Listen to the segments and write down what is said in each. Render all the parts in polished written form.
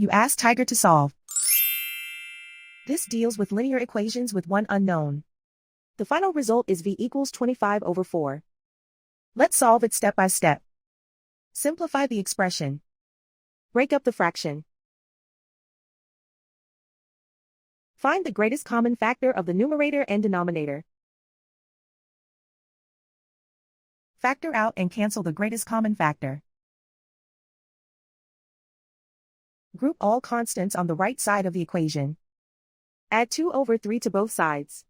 You ask Tiger to solve. This deals with linear equations with one unknown. The final result is v equals 25 over 4. Let's solve it step by step. Simplify the expression. Break up the fraction. Find the greatest common factor of the numerator and denominator. Factor out and cancel the greatest common factor. Group all constants on the right side of the equation. Add 2 over 3 to both sides.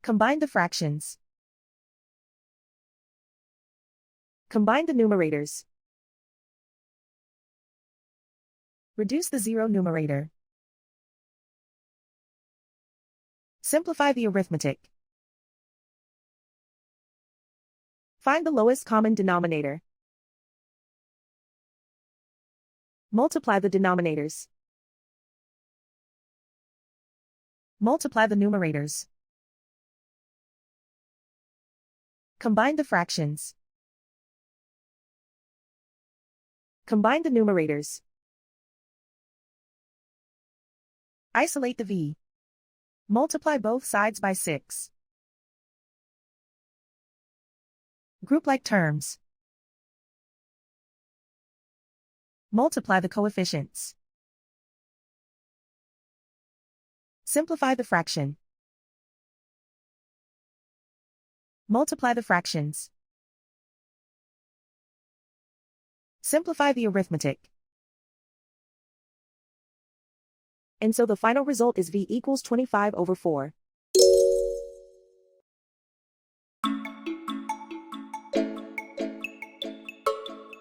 Combine the fractions. Combine the numerators. Reduce the zero numerator. Simplify the arithmetic. Find the lowest common denominator. Multiply the denominators. Multiply the numerators. Combine the fractions. Combine the numerators. Isolate the v. Multiply both sides by 6. Group like terms. Multiply the coefficients. Simplify the fraction. Multiply the fractions. Simplify the arithmetic. And so the final result is v equals 25 over 4.